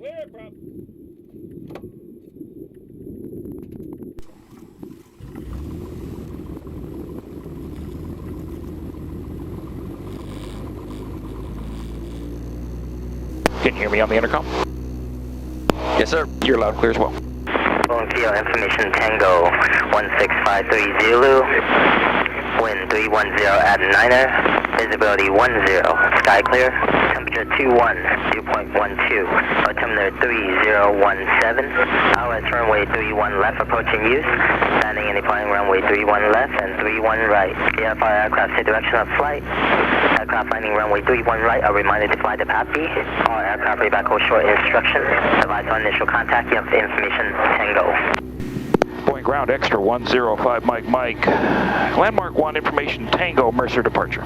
Clear, prop. Can you hear me on the intercom? Yes, sir. You're loud and clear as well. Field information Tango 1653 Zulu. Wind 310 at 9er. Visibility 10. Sky clear. Temperature 21. Dew point 12. Altimeter 3017. LS runway 31 left approaching use. Landing and departing runway 31 left and 31 right. VFR aircraft to direction of flight. Aircraft landing runway 31 right are reminded to fly to path B. All aircraft way back hold short instructions. Advise on initial contact. You have the information Tango. Boeing ground extra 105 Mike. Landmark 1 information Tango Mercer departure.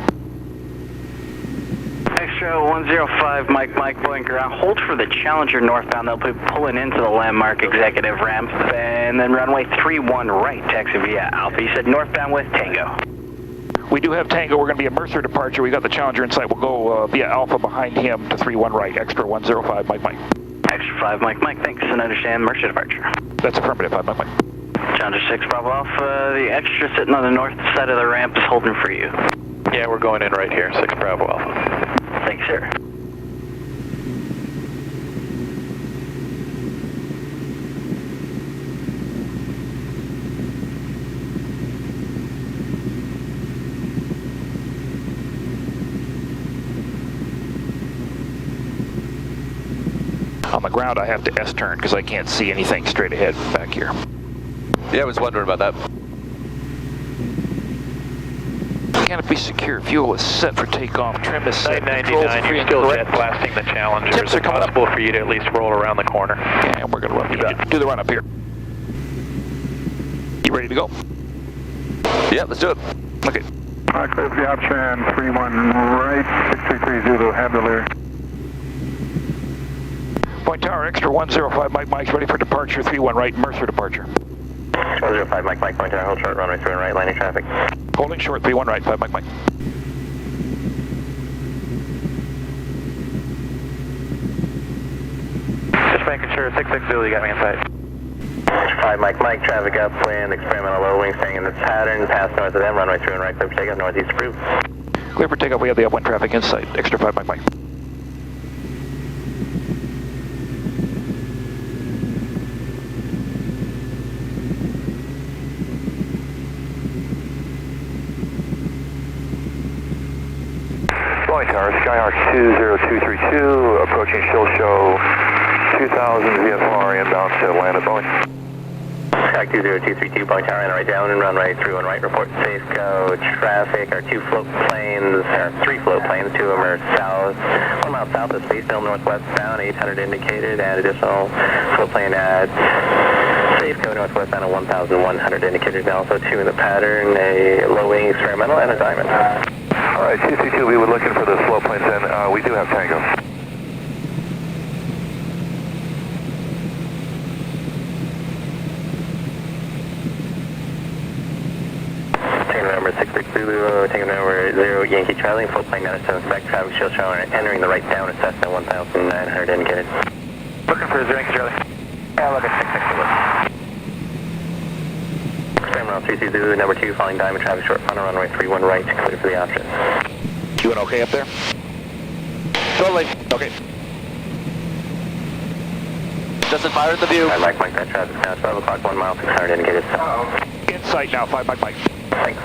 Extra 105 Mike, Boeing ground. Hold for the Challenger northbound. They'll be pulling into the Landmark executive ramp. And then runway 31 right, taxi via Alpha. You said northbound with Tango. We do have Tango. We're going to be a Mercer departure. We got the Challenger in sight. We'll go via Alpha behind him to 31 right. Extra 105 Mike. Extra 5 Mike, thanks and understand Mercer departure. That's affirmative, 5 Mike. Challenger 6 Bravo Alpha, the extra sitting on the north side of the ramp is holding for you. Yeah, we're going in right here, 6 Bravo Alpha. Thanks, sir. On the ground, I have to S-turn because I can't see anything straight ahead back here. Yeah, I was wondering about that. Canopy secure. Fuel is set for takeoff. Trim is set. 999, you're still jet blasting the Challenger. Tips Is are it coming possible for you to at least roll around the corner? Yeah, we're going to run. Do the run up here. You ready to go? Yeah, let's do it. Okay. Clear for the option, 31 right, 633 Zulu, handler. Point tower, extra 105 Mike's ready for departure, 31 right, Mercer departure. 105 Mike, point tower, hold short, runway 31 right, landing traffic. Holding short, 31 right, 5 Mike. Just making sure, 66 Zulu, you got me in sight. 5 Mike, traffic upwind, experimental low wing staying in this pattern, pass north of them, runway 31 right, clear for takeoff, northeast approved. Clear for takeoff, we have the upwind traffic in sight, extra 5 Mike. 20232, approaching Shill Show 2000 VFR inbound to Atlanta, Boeing. Sky 20232, Boeing tower, and right down and runway 31 right, report safe go traffic. Our 2 float planes, or 3 float planes, 2 of them are south, 1 mile south of Space Hill, northwest bound, 800 indicated, and additional float plane at safe go northwest bound at 1100 indicated, and also 2 in the pattern, a low wing experimental and a diamond. All right, 232, we were looking for the slow planes, and we do have Tango. Tango number 66 Zulu, Tango number 0 Yankee Charlie, float plane down to inspect traffic, shield shower, entering the right down, Cessna 1900 indicated. Looking for 0 Yankee Charlie. Yeah, look at 66 Zulu. Terminal 33 Zulu, number 2, following diamond traffic short front, runway 31 right, clear for the option. You doing okay up there? Totally. Okay. Doesn't fire at the view. Mike, that traffic now, 12 o'clock, 1 mile, 600 indicated. In sight now, 5 Mike. Thanks.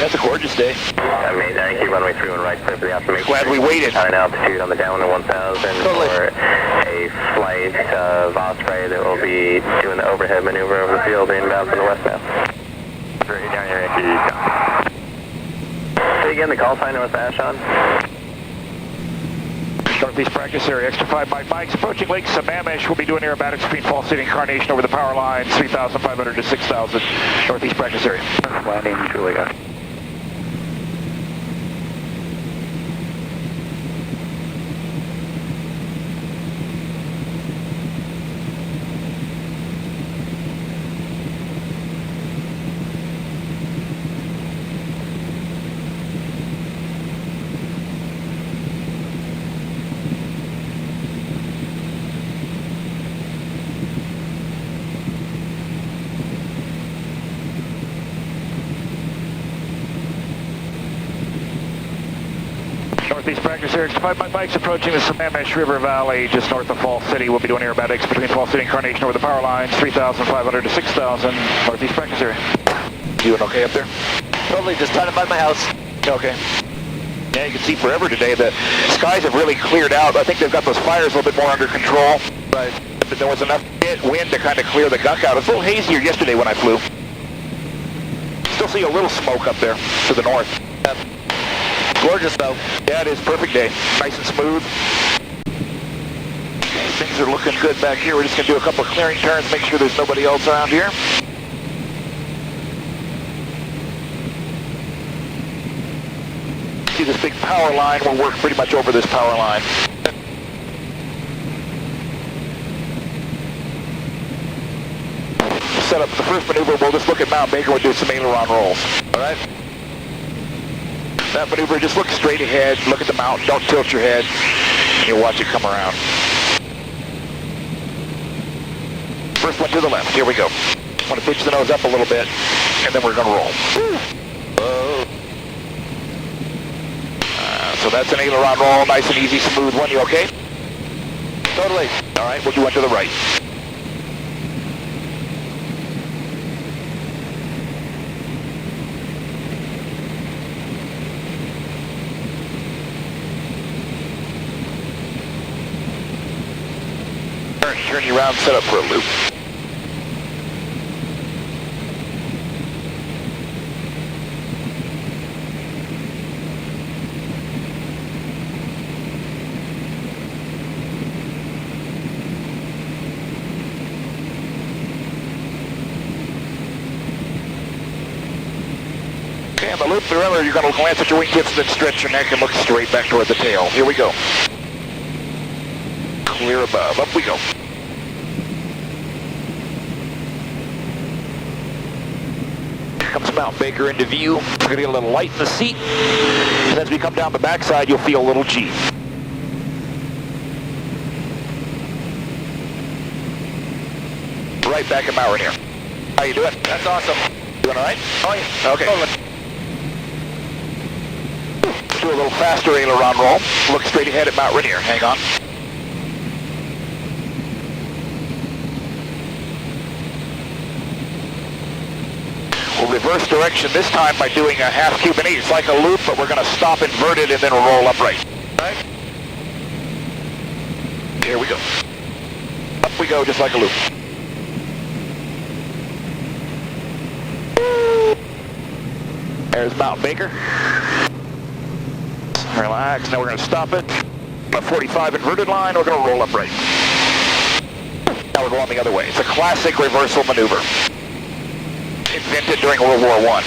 That's a gorgeous day. Amazing. Thank you. Runway 31 right, clear for the option. Glad we waited. Current altitude on the down to 1000 Totally. for a flight of Osprey that will be doing the overhead maneuver over the field inbound from the west now. Great, down here, Yankee. Say again, the call sign North Ashon. Northeast practice area, extra 5 Mike's approaching Lake Sammamish. We'll be doing aerobatics between Fall City and Carnation over the power lines, 3,500 to 6,000. Northeast practice area. Landing, Julia. Northeast practice area. 5 Mike Mike's approaching the Sammamish River Valley just north of Falls City. We'll be doing aerobatics between Falls City and Carnation over the power lines, 3,500 to 6,000, Northeast practice area. You doing okay up there? Totally, just trying to find my house. Okay. Yeah, you can see forever today the skies have really cleared out. I think they've got those fires a little bit more under control. Right. But there was enough wind to kind of clear the gunk out. It was a little hazier yesterday when I flew. Still see a little smoke up there to the north. Yep. Gorgeous though. Yeah, it is. Perfect day. Nice and smooth. Okay, things are looking good back here. We're just going to do a couple of clearing turns, make sure there's nobody else around here. See this big power line. We'll work pretty much over this power line. Set up the first maneuver. We'll just look at Mount Baker. We'll do some aileron rolls. All right? That maneuver, just look straight ahead, look at the mountain, don't tilt your head, and you'll watch it come around. First one to the left, here we go. Want to pitch the nose up a little bit, and then we're going to roll. So that's an aileron roll, nice and easy, smooth one, you okay? Totally. All right, we'll do one to the right. Turn you around, set up for a loop. Okay, on the loop, remember, you're going to glance at your wingtips and then stretch your neck and look straight back toward the tail. Here we go. Clear above. Up we go. Comes Mount Baker into view. We're going to get a little light in the seat. And as we come down the backside, you'll feel a little G. Right back at Mount Rainier. How you doing? That's awesome. Doing all right? Oh yeah. Okay. Totally. Do a little faster aileron roll. Look straight ahead at Mount Rainier. Hang on. We'll reverse direction this time by doing a half Cuban E. It's like a loop, but we're going to stop inverted and then we'll roll upright. Right. Here we go. Up we go, just like a loop. There's Mount Baker. Relax, now we're going to stop it. A 45 inverted line, we're going to roll upright. Now we're going the other way. It's a classic reversal maneuver. Invented during World War I.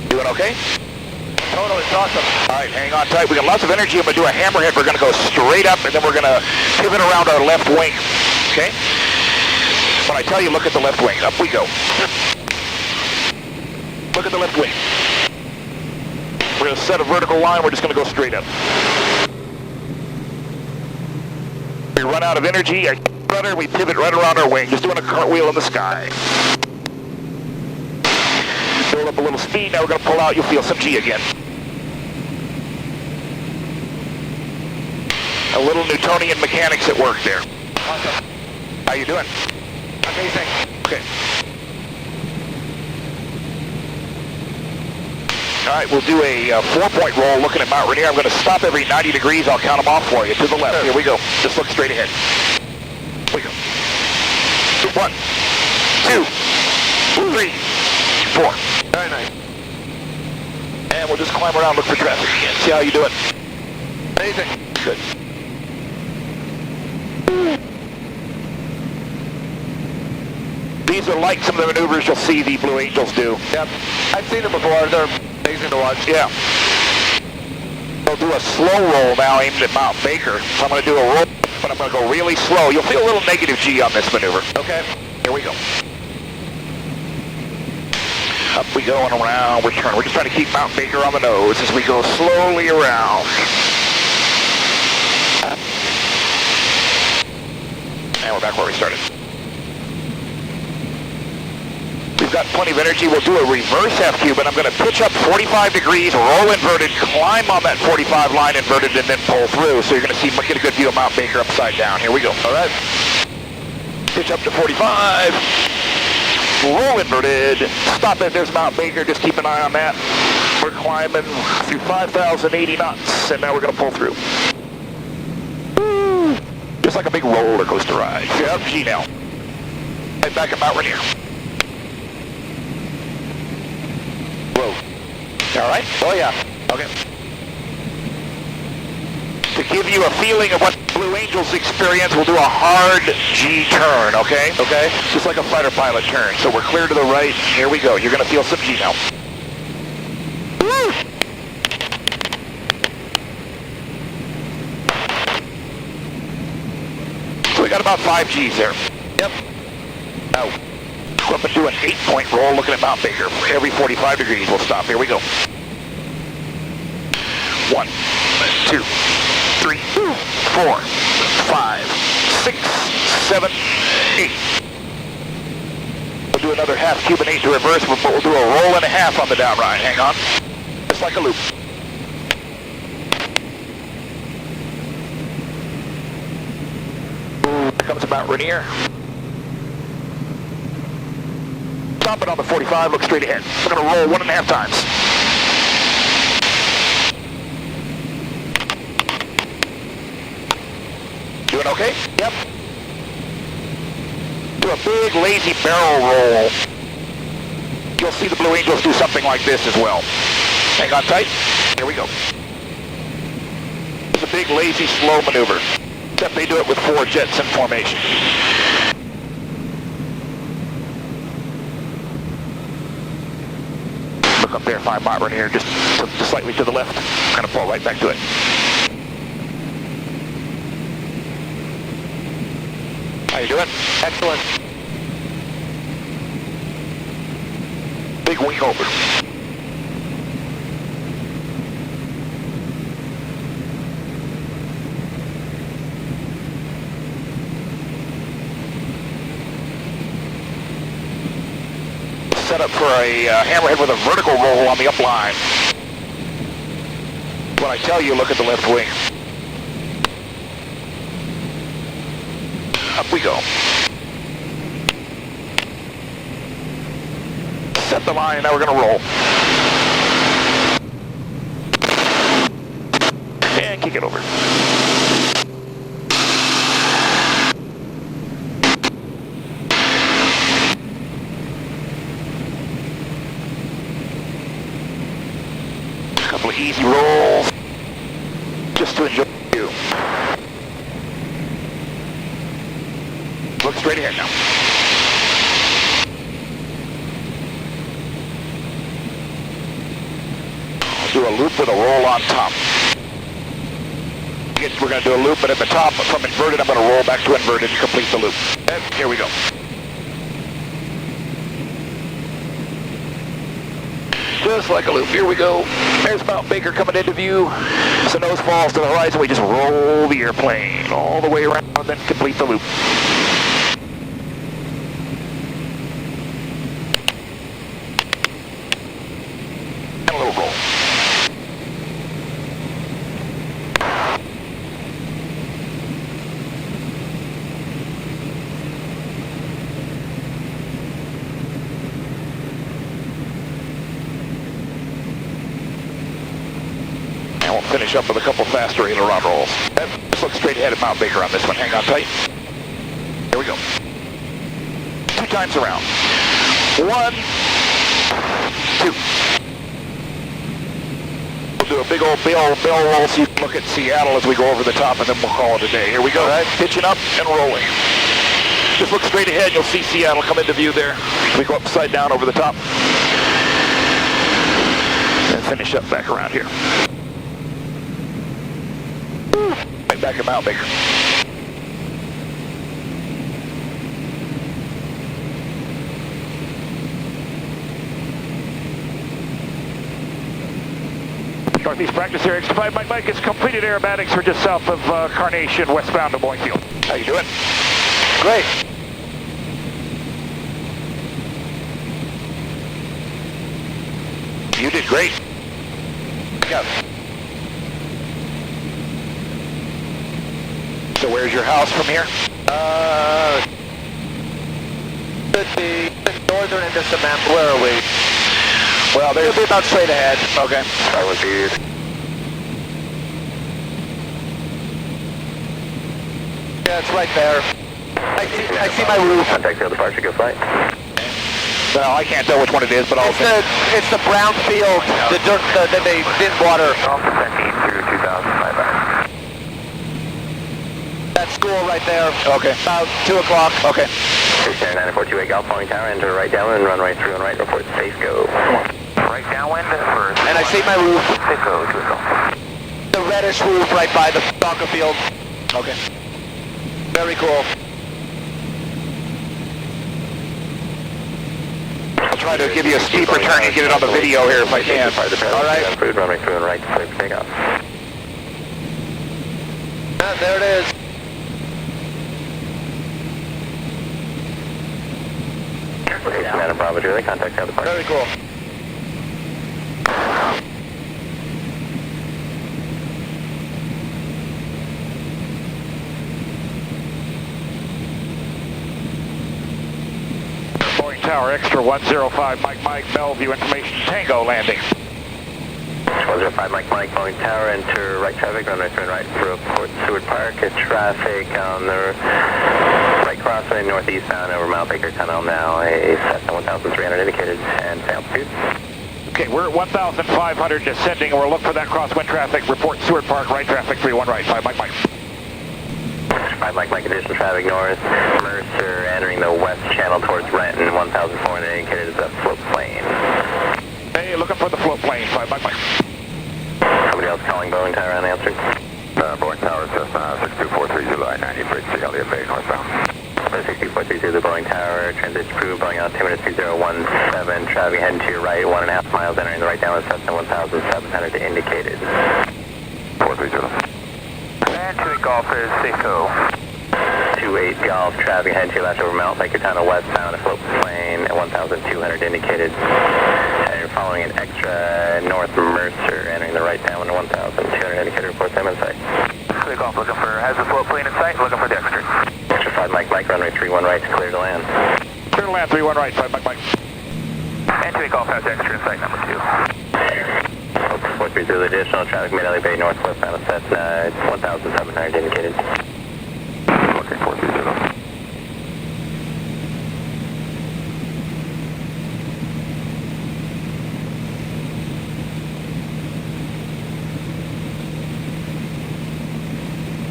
Doing okay? Totally, it's awesome. All right, hang on tight. We got lots of energy. I'm going to do a hammerhead. We're going to go straight up, and then we're going to pivot around our left wing. Okay? When I tell you, look at the left wing. Up we go. Look at the left wing. We're going to set a vertical line. We're just going to go straight up. We run out of energy. Rudder, we pivot right around our wing. Just doing a cartwheel in the sky. Build up a little speed. Now we're going to pull out. You'll feel some G again. A little Newtonian mechanics at work there. Awesome. How you doing? Amazing. Okay. All right, we'll do a 4-point roll looking at Mount Rainier. I'm going to stop every 90 degrees. I'll count them off for you. To the left. Here we go. Just look straight ahead. Here we go. 1, 2, 3, 4. Very nice. And we'll just climb around, look for traffic again. See how you do it. Amazing. Good. These are like some of the maneuvers you'll see the Blue Angels do. Yep. I've seen them before. They're amazing to watch. Yeah. We'll do a slow roll now aimed at Mount Baker. So I'm going to do a roll, but I'm going to go really slow. You'll feel a little negative G on this maneuver. Okay. Here we go. Up we go and around, we turn. We're just trying to keep Mount Baker on the nose as we go slowly around. And we're back where we started. We We've got plenty of energy. We'll do a reverse half cube, and I'm going to pitch up 45 degrees, roll inverted, climb on that 45 line inverted, and then pull through. So you're going to see, get a good view of Mount Baker upside down. Here we go. All right. Pitch up to 45. Roll inverted. Stop it. There's Mount Baker. Just keep an eye on that. We're climbing through 5,080 knots, and now we're going to pull through. Woo. Just like a big roller coaster ride. Yep, G now. Head back at Mount Rainier. Whoa. All right? Oh, yeah. Okay. To give you a feeling of what Blue Angels experience, we'll do a hard G turn, okay? Okay. Just like a fighter pilot turn. So we're clear to the right. Here we go. You're going to feel some G now. Woo! So we got about 5 Gs there. Yep. Now, go up and do an 8-point roll looking at Mount Baker. Every 45 degrees we'll stop. Here we go. 1, 2, 3, 4, 5, 6, 7, 8. We'll do another half cube and 8 to reverse, but we'll do a roll and a half on the down ride. Hang on. Just like a loop. Here comes Mount Rainier. Stop it on the 45, look straight ahead. We're going to roll 1.5 times. Doing okay? Yep. Do a big lazy barrel roll. You'll see the Blue Angels do something like this as well. Hang on tight. Here we go. It's a big lazy slow maneuver. Except they do it with 4 jets in formation. Look up there, 5 Mount Rainier, just slightly to the left. Kind of pull right back to it. How you doing? Excellent. Big wing over. Set up for a hammerhead with a vertical roll on the up line. When I tell you, look at the left wing. Up we go. Set the line, now we're going to roll. And kick it over. A couple of easy rolls. Just to enjoy you. Look straight ahead now. Do a loop with a roll on top. We're going to do a loop, but at the top, from inverted, I'm going to roll back to inverted to complete the loop. And here we go. Just like a loop. Here we go. There's Mount Baker coming into view. So nose falls to the horizon. We just roll the airplane all the way around and then complete the loop. And a little roll. And we'll finish up with a couple faster aileron rolls. Let's look straight ahead at Mount Baker on this one. Hang on tight. Here we go. 2 times around. 1, 2. We'll do a big old bell roll so you can look at Seattle as we go over the top, and then we'll call it a day. Here we go. Right. Pitching up and rolling. Just look straight ahead. You'll see Seattle come into view there. We go upside down over the top. And finish up back around here. Right back at Mount Baker. Northeast practice area, X5, Mike has completed aerobatics. We're just south of Carnation, westbound to Boeing Field. How you doing? Great. You did great. Yeah. So where's your house from here? Should be the northern end of Samantha. Where are we? Well, It'll be about straight ahead. Okay. I would be Yeah, it's right there. I see my roof. contact field departure, good flight. Well, I can't tell which one it is, but I'll It's the brown field, the dirt that they didn't water. Descending through 2005. That school right there. Okay. About 2 o'clock. Okay. Center 9428 Golf Point Tower, enter right downwind, runway 31 right, report safe, go. Right downwind for And I see my roof. Cisco to go. The reddish roof right by the soccer field. Okay. Very cool. I'll try to give you a steep return and get it on the video here if I can. All right. Food, runway 31 right, clear for takeoff. And there it is. Commander Bravo Julie, contact the other party. Very cool. Boeing Tower Extra 105, Mike, Bellevue, information Tango landing. 105 Mike, Boeing Tower, enter right traffic, runway 31 right, report Seward Park, traffic on the right crossway northeastbound over Mount Baker Tunnel now, a Cessna 1300 indicated, and altitude. Okay, we're at 1,500 descending, and we'll look for that crosswind traffic. Report Seward Park, right traffic, 31 right, 5 Mike. 5 Mike, additional traffic north, Mercer entering the west channel towards Renton, 1,400 indicated as a float plane. Hey, looking for the float plane, 5 Mike. Somebody else calling Boeing Tower unanswered? Boeing Tower, Cessna 62430, July 98, break Elliott Bay, northbound. 62430, the Boeing Tower, transition approved, Boeing altimeter 3017, traffic heading to your right, 1.5 miles, entering the right downwind Cessna 1,700 indicated. 430. And 28 Golf is Cisco. 28 Golf, traffic heading to your left over Mount Baker Tunnel westbound, a float plane at 1,200 indicated. And you're following an extra north Mercer, entering the right downwind 1,200 indicated, report them in sight. 28 Golf looking for, has the float plane in sight, looking for the extra. Extra 5 Mike, runway 31 right, clear to land. Clear to land, 31 right, 5 Mike. And 28 Golf has extra in sight, number 2. 430 additional traffic, Mid-Alley Bay northwest bound of Cessna, 1,700 indicated. Okay, 430.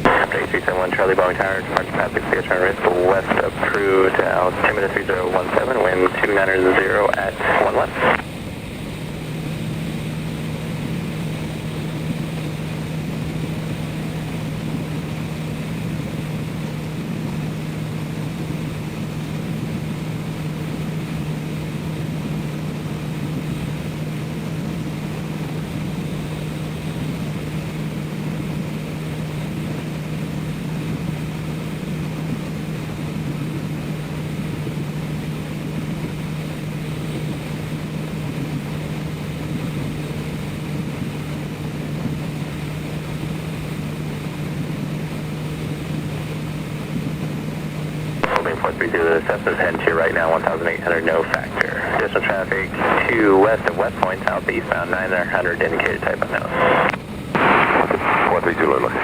Update 371 Charlie Boeing Tower, departure path 60 turn risk west approved, altimeter 3017, wind 290 at 1 left. 430, the Cessna's heading to your right now, 1,800, no factor. Additional traffic to west of West Point, southeastbound, 900, indicated type unknown. 430, looking.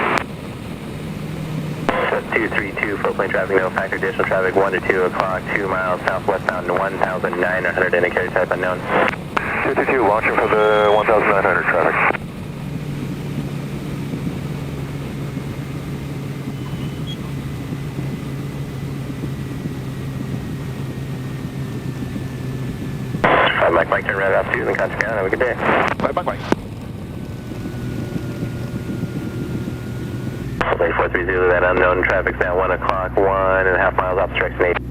232, float plane traffic, no factor. Additional traffic 1 to 2 o'clock, 2 miles southwestbound, 1,900, indicated type unknown. 222, launching for the 1,900 traffic. Mike, turn right off to you, and contact down. Have a good day. Bye. 430, that unknown traffic's now 1 o'clock, 1.5 miles off the direction 8.